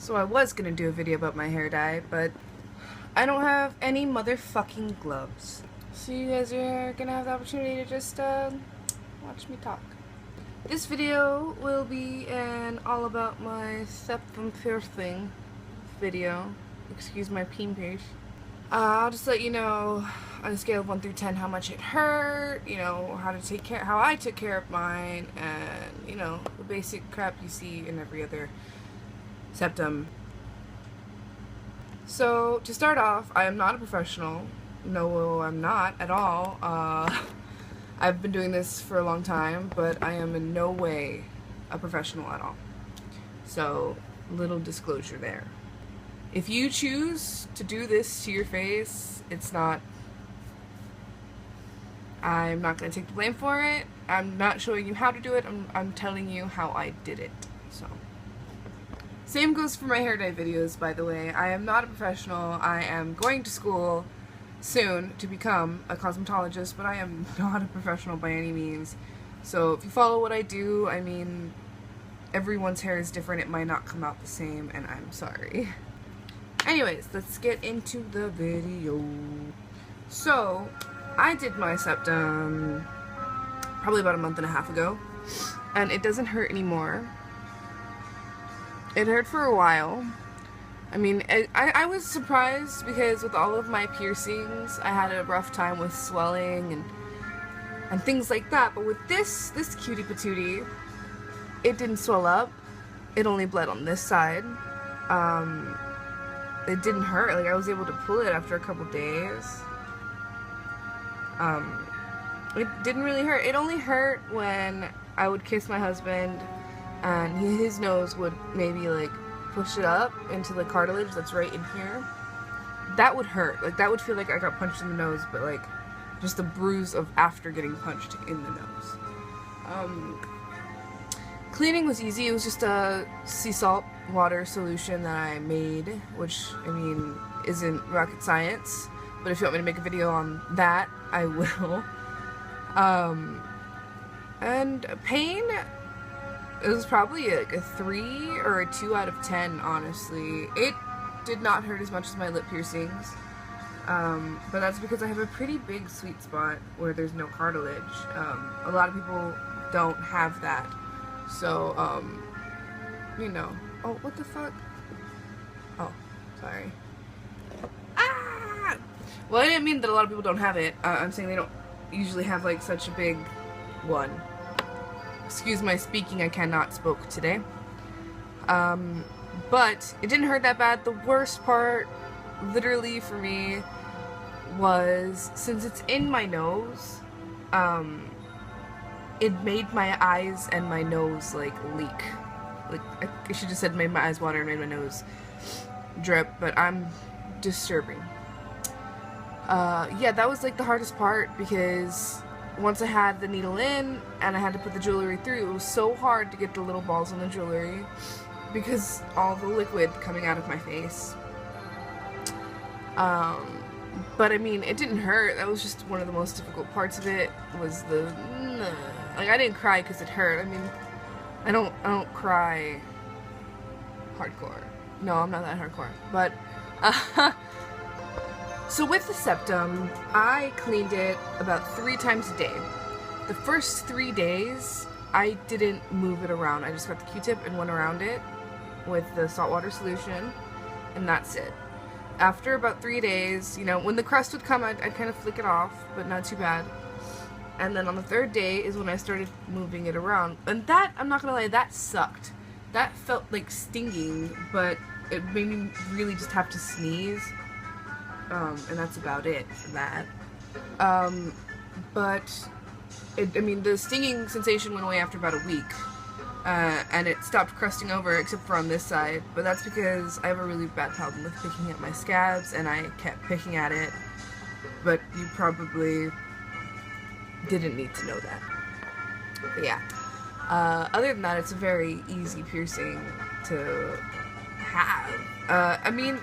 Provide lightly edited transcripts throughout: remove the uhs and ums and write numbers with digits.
So I was gonna do a video about my hair dye, but I don't have any motherfucking gloves. So you guys are gonna have the opportunity to just watch me talk. This video will be an all about my septum piercing video. Excuse my peen. I'll just let you know on a scale of 1 through 10 how much it hurt, you know, how I took care of mine, and you know, the basic crap you see in every other septum. So to start off, I am not a professional. No, I'm not at all. I've been doing this for a long time, but I am in no way a professional at all. So, little disclosure there. If you choose to do this to your face, I'm not going to take the blame for it. I'm not showing you how to do it. I'm telling you how I did it. So, same goes for my hair dye videos, by the way. I am not a professional. I am going to school soon to become a cosmetologist, but I am not a professional by any means. So if you follow what I do, I mean, everyone's hair is different. It might not come out the same, and I'm sorry. Anyways, let's get into the video. So, I did my septum probably about a month and a half ago, and it doesn't hurt anymore. It hurt for a while. I mean, I was surprised because with all of my piercings, I had a rough time with swelling and things like that. But with this cutie patootie, it didn't swell up. It only bled on this side. It didn't hurt. Like, I was able to pull it after a couple days. It didn't really hurt. It only hurt when I would kiss my husband and his nose would maybe like push it up into the cartilage that's right in here. That would hurt. Like, that would feel like I got punched in the nose, but like just a bruise of after getting punched in the nose. Cleaning was easy. It was just a sea salt water solution that I made, which, I mean, isn't rocket science, but if you want me to make a video on that, I will. And pain, it was probably like a 3 or a 2 out of 10, honestly. It did not hurt as much as my lip piercings, but that's because I have a pretty big sweet spot where there's no cartilage. A lot of people don't have that, so, you know. Oh, what the fuck? Oh, sorry. Ah! Well, I didn't mean that a lot of people don't have it. I'm saying they don't usually have, like, such a big one. Excuse my speaking, I cannot spoke today. But it didn't hurt that bad. The worst part, literally for me, was since it's in my nose, it made my eyes and my nose, like, leak. Like, I should have said made my eyes water and made my nose drip, but I'm disturbing. Yeah, that was, like, the hardest part, because once I had the needle in and I had to put the jewelry through, it was so hard to get the little balls on the jewelry because all the liquid coming out of my face. But I mean, it didn't hurt. That was just one of the most difficult parts of it, was the, like, I didn't cry because it hurt. I mean, I don't cry hardcore. No, I'm not that hardcore. But, so with the septum, I cleaned it about 3 times a day. The first 3 days, I didn't move it around. I just got the Q-tip and went around it with the saltwater solution, and that's it. After about 3 days, you know, when the crust would come, I'd kind of flick it off, but not too bad. And then on the 3rd day is when I started moving it around. And that, I'm not gonna lie, that sucked. That felt like stinging, but it made me really just have to sneeze. And that's about it for that. But, I mean, the stinging sensation went away after about a week. And it stopped crusting over, except for on this side. But that's because I have a really bad problem with picking at my scabs, and I kept picking at it. But you probably didn't need to know that. But yeah. Other than that, it's a very easy piercing to have. I mean,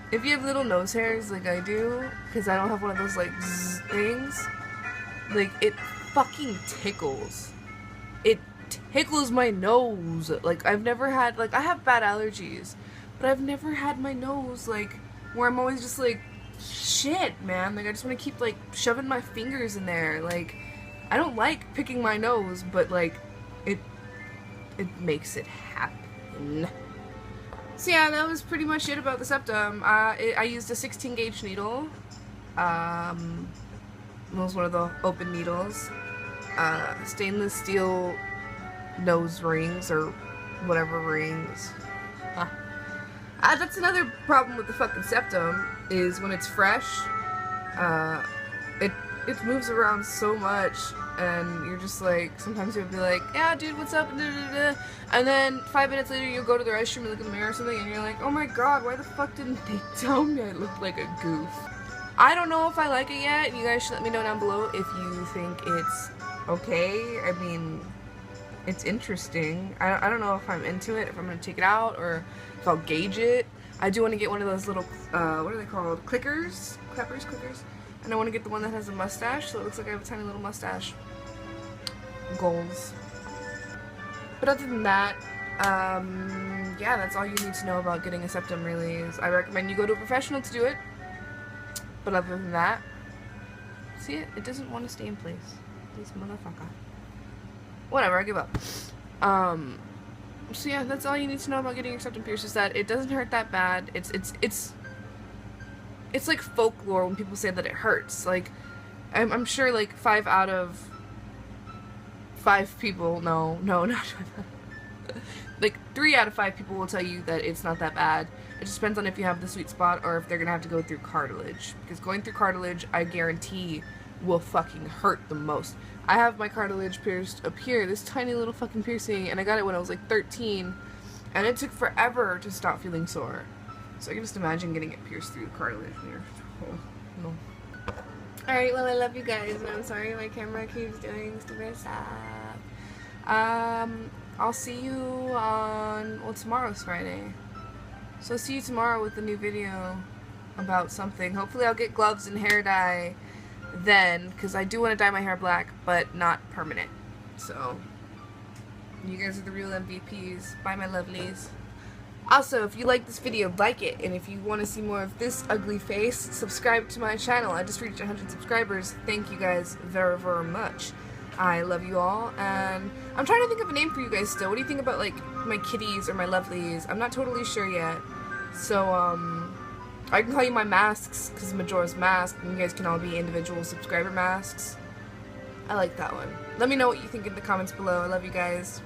if you have little nose hairs like I do, because I don't have one of those, like, zzz things, like, it fucking tickles. It tickles my nose. Like, I've never had, like, I have bad allergies, but I've never had my nose, like, where I'm always just like, shit, man, like, I just want to keep, like, shoving my fingers in there, like, I don't like picking my nose, but, like, it makes it happen. So yeah, that was pretty much it about the septum. I used a 16 gauge needle. It was one of the open needles. Stainless steel nose rings, or whatever rings. That's another problem with the fucking septum, is when it's fresh, it moves around so much, and you're just like, sometimes you'll be like, yeah dude, what's up, and then 5 minutes later you'll go to the restroom and look in the mirror or something, and you're like, oh my god, why the fuck didn't they tell me I looked like a goof? I don't know if I like it yet, and you guys should let me know down below if you think it's okay. I mean, it's interesting. I don't know if I'm into it, if I'm gonna take it out, or if I'll gauge it. I do want to get one of those little, what are they called? Clickers? Clickers? And I want to get the one that has a mustache, so it looks like I have a tiny little mustache. Goals. But other than that, yeah, that's all you need to know about getting a septum, really. Is I recommend you go to a professional to do it. But other than that, see it doesn't want to stay in place. This motherfucker. Whatever, I give up. So yeah, that's all you need to know about getting your septum pierced, is that it doesn't hurt that bad. It's like folklore when people say that it hurts. Like, I'm sure like 5 out of 5 people, no, not 5. Like 3 out of 5 people will tell you that it's not that bad. It just depends on if you have the sweet spot or if they're gonna have to go through cartilage. Because going through cartilage, I guarantee, will fucking hurt the most. I have my cartilage pierced up here, this tiny little fucking piercing, and I got it when I was like 13, and it took forever to stop feeling sore. So I can just imagine getting it pierced through the cartilage here. Oh, no. Alright, well, I love you guys, and I'm sorry my camera keeps doing stupid stuff. I'll see you on, well, tomorrow's Friday. So I'll see you tomorrow with a new video about something. Hopefully I'll get gloves and hair dye then, because I do want to dye my hair black, but not permanent. So, you guys are the real MVPs. Bye, my lovelies. Also, if you like this video, like it, and if you want to see more of this ugly face, subscribe to my channel. I just reached 100 subscribers. Thank you guys very, very much. I love you all, and I'm trying to think of a name for you guys still. What do you think about, like, my kitties or my lovelies? I'm not totally sure yet. So, I can call you my masks, because Majora's Mask, and you guys can all be individual subscriber masks. I like that one. Let me know what you think in the comments below. I love you guys.